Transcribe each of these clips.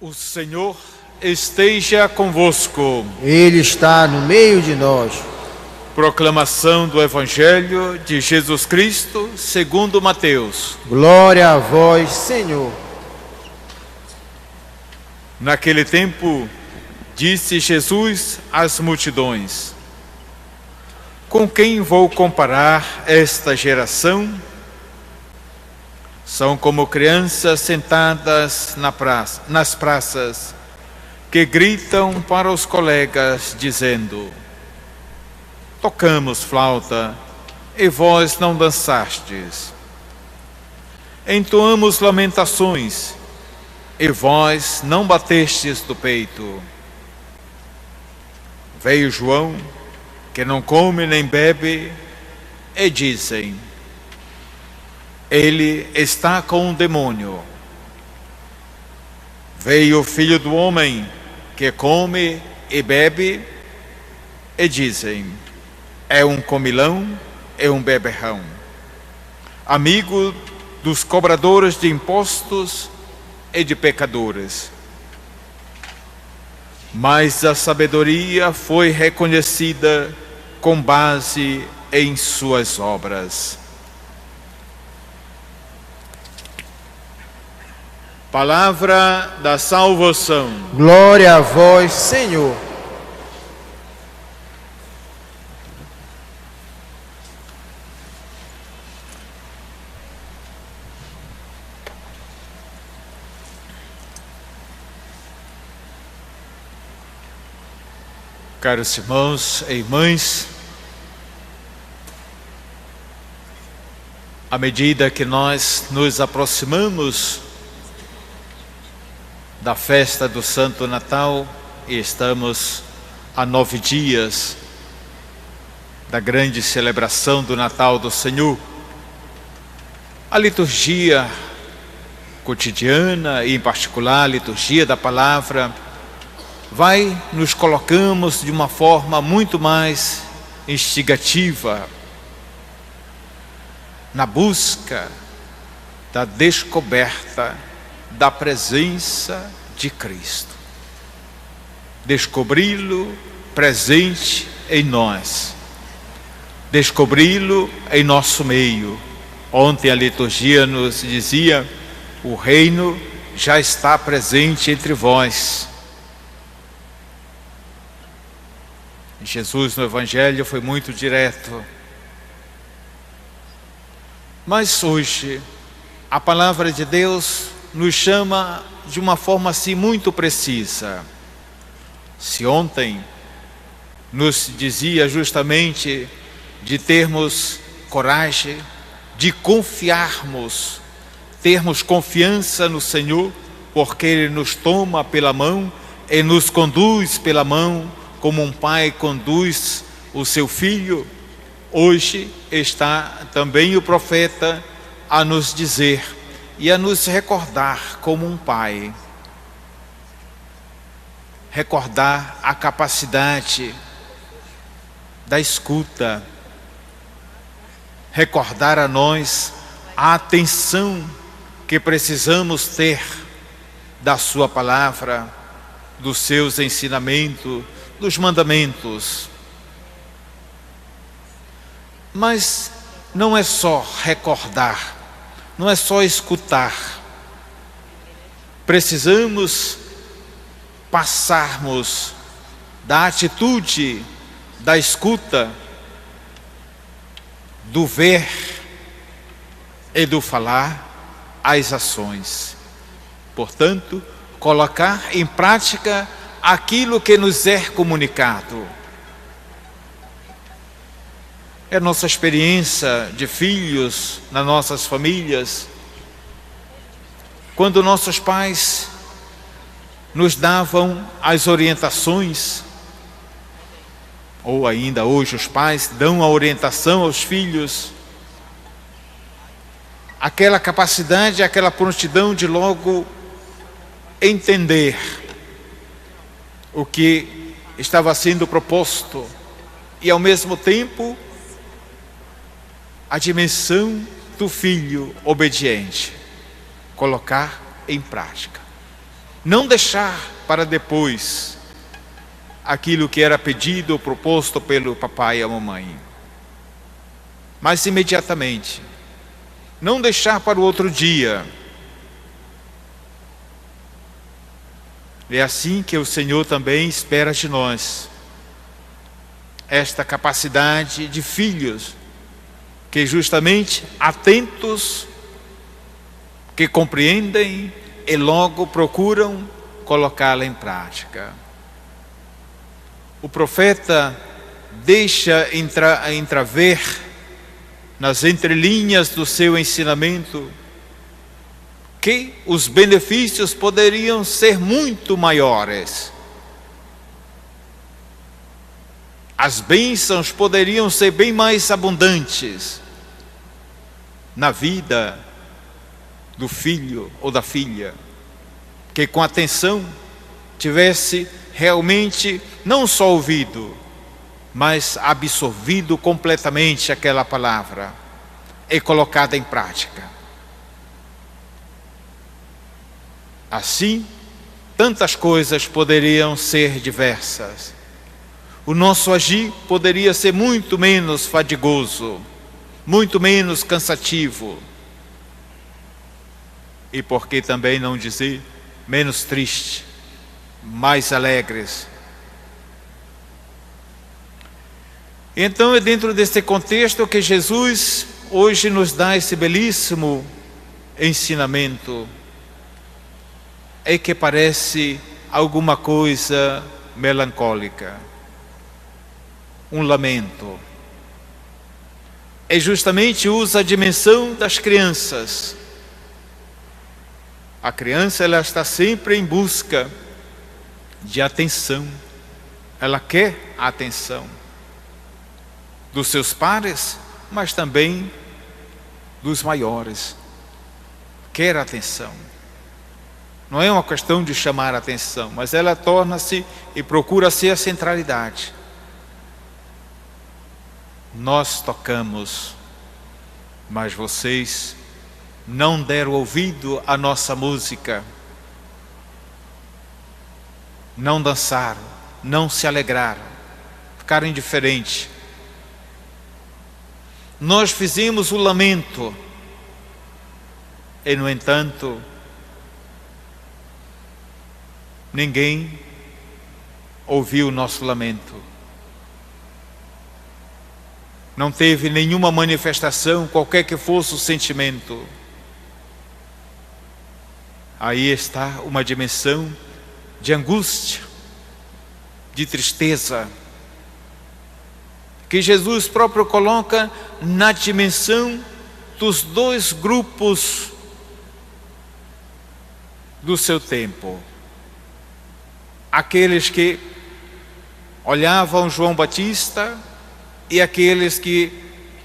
O Senhor esteja convosco. Ele está no meio de nós. Proclamação do Evangelho de Jesus Cristo segundo Mateus. Glória a vós, Senhor. Naquele tempo, disse Jesus às multidões: Com quem vou comparar esta geração? São como crianças sentadas nas praças, que gritam para os colegas, dizendo: Tocamos flauta, e vós não dançastes. Entoamos lamentações, e vós não batestes do peito. Veio João, que não come nem bebe, e dizem: Ele está com um demônio. Veio o Filho do Homem, que come e bebe, e dizem: É um comilão, é um beberrão, amigo dos cobradores de impostos e de pecadores. Mas a sabedoria foi reconhecida com base em suas obras. Palavra da salvação. Glória a vós, Senhor. Caros irmãos e irmãs, à medida que nós nos aproximamos da festa do Santo Natal e estamos a 9 dias da grande celebração do Natal do Senhor, a liturgia cotidiana e em particular a liturgia da palavra nos colocamos de uma forma muito mais instigativa na busca da descoberta da presença de Cristo. Descobri-lo presente em nós, descobri-lo em nosso meio. Ontem a liturgia nos dizia: o reino já está presente entre vós. Jesus no Evangelho foi muito direto. Mas hoje a palavra de Deus nos chama de uma forma assim muito precisa. Se ontem nos dizia justamente de termos coragem, de confiarmos, termos confiança no Senhor, porque Ele nos toma pela mão e nos conduz pela mão, como um pai conduz o seu filho. Hoje está também o profeta a nos dizer e a nos recordar como um pai, recordar a capacidade da escuta, recordar a nós a atenção que precisamos ter da sua palavra, dos seus ensinamentos, dos mandamentos. Mas não é só recordar, não é só escutar. Precisamos passarmos da atitude da escuta, do ver e do falar às ações. Portanto, colocar em prática aquilo que nos é comunicado. É nossa experiência de filhos nas nossas famílias, quando nossos pais nos davam as orientações, ou ainda hoje os pais dão a orientação aos filhos, aquela capacidade, aquela prontidão de logo entender o que estava sendo proposto e ao mesmo tempo a dimensão do filho obediente, colocar em prática. Não deixar para depois aquilo que era pedido ou proposto pelo papai e a mamãe, mas imediatamente. Não deixar para o outro dia. É assim que o Senhor também espera de nós. Esta capacidade de filhos, que justamente atentos, que compreendem e logo procuram colocá-la em prática. O profeta deixa entrever nas entrelinhas do seu ensinamento que os benefícios poderiam ser muito maiores. As bênçãos poderiam ser bem mais abundantes na vida do filho ou da filha, que com atenção tivesse realmente não só ouvido, mas absorvido completamente aquela palavra e colocada em prática. Assim, tantas coisas poderiam ser diversas. O nosso agir poderia ser muito menos fadigoso, muito menos cansativo. E por que também não dizer menos triste, mais alegres. Então é dentro desse contexto que Jesus hoje nos dá esse belíssimo ensinamento, é que parece alguma coisa melancólica, um lamento. É justamente usa a dimensão das crianças. A criança, ela está sempre em busca de atenção. Ela quer a atenção dos seus pares, mas também dos maiores. Quer atenção. Não é uma questão de chamar a atenção, mas ela torna-se e procura ser a centralidade. Nós tocamos, mas vocês não deram ouvido à nossa música, não dançaram, não se alegraram, ficaram indiferentes. Nós fizemos o lamento e, no entanto, ninguém ouviu o nosso lamento. Não teve nenhuma manifestação, qualquer que fosse o sentimento. Aí está uma dimensão de angústia, de tristeza, que Jesus próprio coloca na dimensão dos dois grupos do seu tempo. Aqueles que olhavam João Batista e aqueles que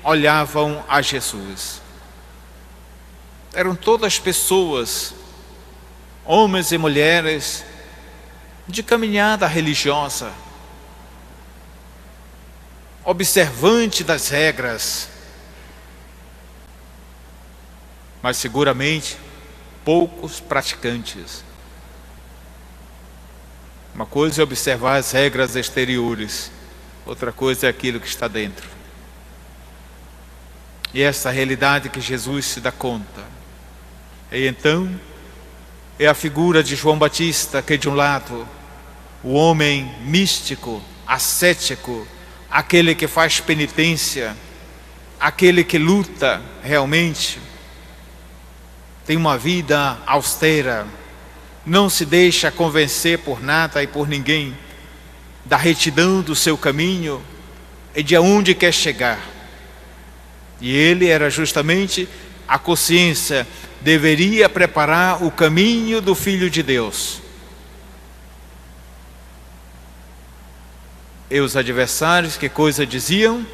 olhavam a Jesus. Eram todas pessoas, homens e mulheres, de caminhada religiosa, observante das regras, mas seguramente poucos praticantes. Uma coisa é observar as regras exteriores, outra coisa é aquilo que está dentro. E essa realidade que Jesus se dá conta. E então, é a figura de João Batista, que de um lado, o homem místico, ascético, aquele que faz penitência, aquele que luta realmente, tem uma vida austera, não se deixa convencer por nada e por ninguém da retidão do seu caminho e de aonde quer chegar. E ele era justamente a consciência, deveria preparar o caminho do Filho de Deus. E os adversários, que coisa diziam?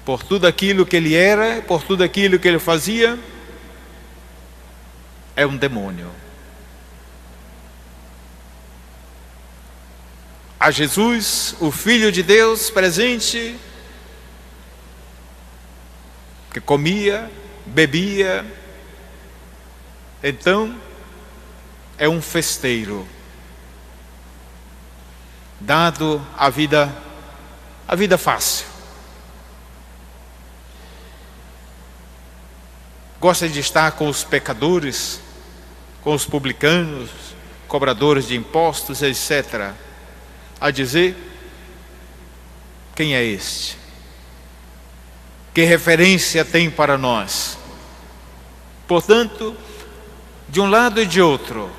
Por tudo aquilo que ele era, por tudo aquilo que ele fazia, é um demônio. A Jesus, o Filho de Deus presente, que comia, bebia, então é um festeiro, dado a vida fácil. Gosta de estar com os pecadores, com os publicanos, cobradores de impostos, etc. A dizer: quem é este? Que referência tem para nós? Portanto, de um lado e de outro,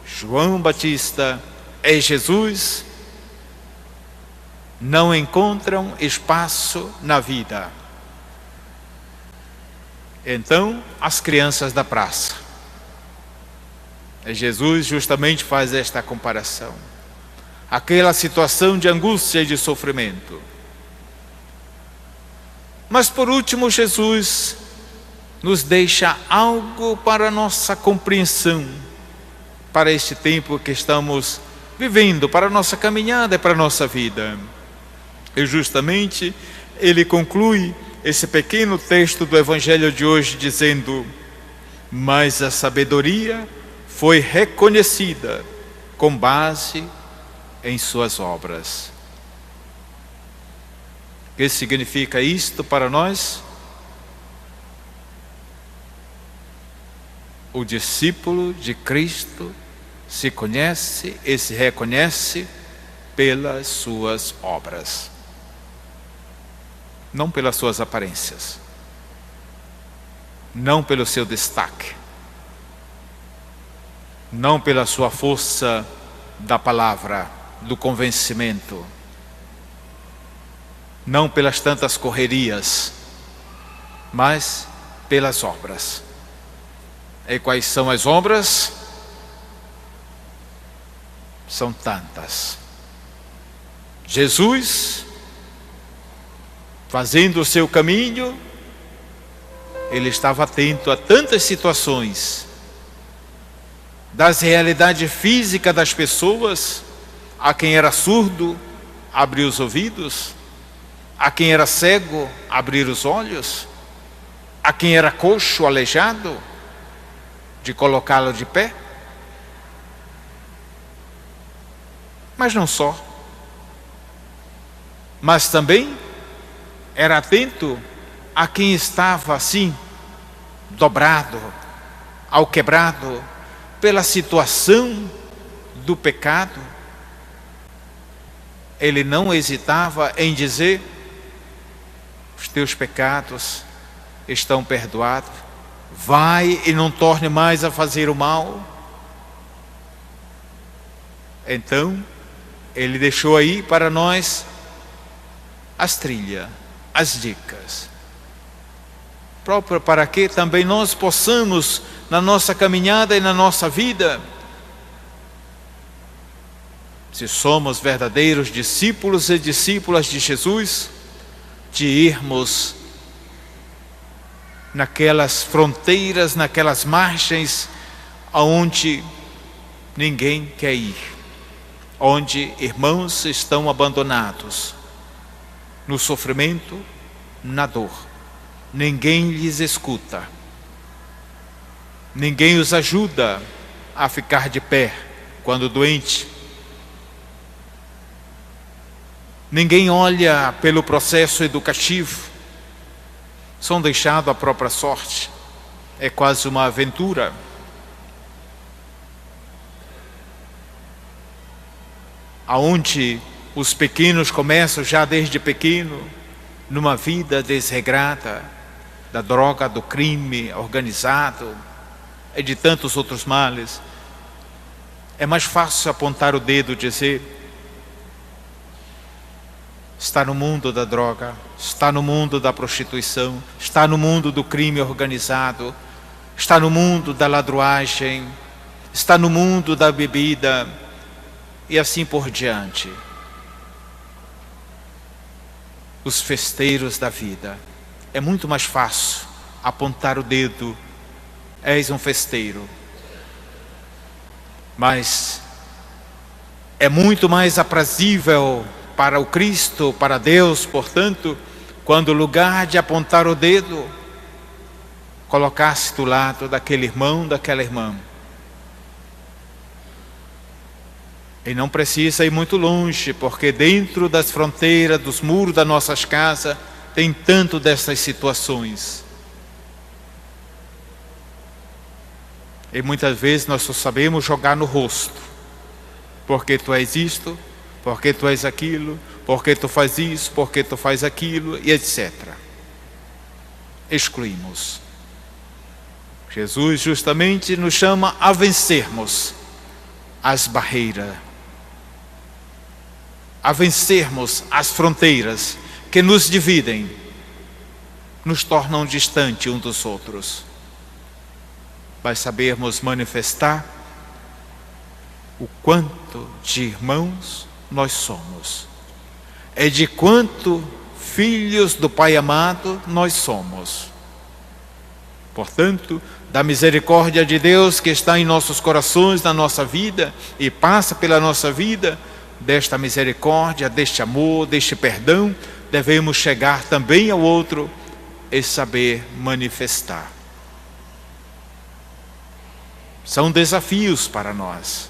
João Batista e Jesus não encontram espaço na vida. Então, as crianças da praça. E Jesus justamente faz esta comparação. Aquela situação de angústia e de sofrimento. Mas por último, Jesus nos deixa algo para a nossa compreensão, para este tempo que estamos vivendo, para a nossa caminhada e para a nossa vida. E justamente ele conclui esse pequeno texto do Evangelho de hoje dizendo: mas a sabedoria foi reconhecida com base em suas obras. O que significa isto para nós? O discípulo de Cristo se conhece e se reconhece pelas suas obras, não pelas suas aparências, não pelo seu destaque, não pela sua força da palavra, do convencimento, não pelas tantas correrias, mas pelas obras. E quais são as obras? São tantas. Jesus, fazendo o seu caminho, ele estava atento a tantas situações, das realidades físicas das pessoas. A quem era surdo, abrir os ouvidos; a quem era cego, abrir os olhos; a quem era coxo, aleijado, de colocá-lo de pé. Mas não só, mas também era atento a quem estava assim, dobrado, ao quebrado, pela situação do pecado. Ele não hesitava em dizer: os teus pecados estão perdoados, vai e não torne mais a fazer o mal. Então, ele deixou aí para nós as trilhas, as dicas, próprio para que também nós possamos, na nossa caminhada e na nossa vida, se somos verdadeiros discípulos e discípulas de Jesus, de irmos naquelas fronteiras, naquelas margens aonde ninguém quer ir, onde irmãos estão abandonados, no sofrimento, na dor. Ninguém lhes escuta, ninguém os ajuda a ficar de pé quando doente, ninguém olha pelo processo educativo, são deixados à própria sorte. É quase uma aventura. Aonde os pequenos começam já desde pequeno numa vida desregrada da droga, do crime organizado e de tantos outros males. É mais fácil apontar o dedo e dizer: está no mundo da droga, está no mundo da prostituição, está no mundo do crime organizado, está no mundo da ladruagem, está no mundo da bebida, e assim por diante. Os festeiros da vida. É muito mais fácil apontar o dedo: és um festeiro. Mas é muito mais aprazível para o Cristo, para Deus, portanto, quando o lugar de apontar o dedo, colocar-se do lado daquele irmão, daquela irmã, E não precisa ir muito longe, porque dentro das fronteiras, dos muros das nossas casas, tem tanto dessas situações. E muitas vezes nós só sabemos jogar no rosto. Porque tu és isto, porque tu és aquilo, porque tu faz isso, porque tu faz aquilo, e etc. Excluímos. Jesus justamente nos chama a vencermos as barreiras, a vencermos as fronteiras que nos dividem, nos tornam distantes uns dos outros. Vai sabermos manifestar o quanto de irmãos nós somos, é de quanto filhos do Pai amado nós somos. Portanto, da misericórdia de Deus que está em nossos corações, na nossa vida e passa pela nossa vida, desta misericórdia, deste amor, deste perdão, devemos chegar também ao outro e saber manifestar. São desafios para nós.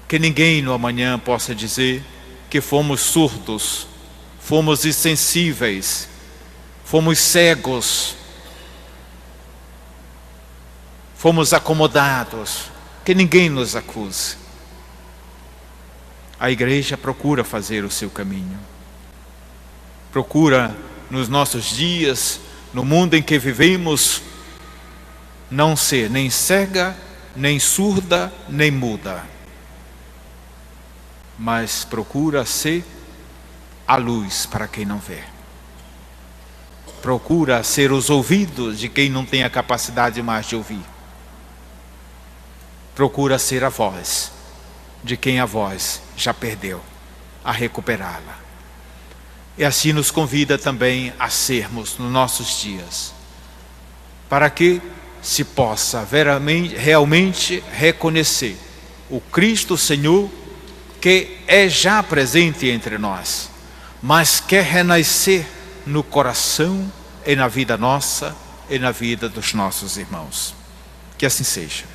Que ninguém no amanhã possa dizer que fomos surdos, fomos insensíveis, fomos cegos, fomos acomodados. Que ninguém nos acuse. A igreja procura fazer o seu caminho. Procura nos nossos dias, no mundo em que vivemos, não ser nem cega, nem surda, nem muda. Mas procura ser a luz para quem não vê. Procura ser os ouvidos de quem não tem a capacidade mais de ouvir. Procura ser a voz de quem a voz já perdeu, a recuperá-la. E assim nos convida também a sermos nos nossos dias, para que se possa realmente reconhecer o Cristo Senhor, que é já presente entre nós, mas quer renascer no coração e na vida nossa e na vida dos nossos irmãos. Que assim seja.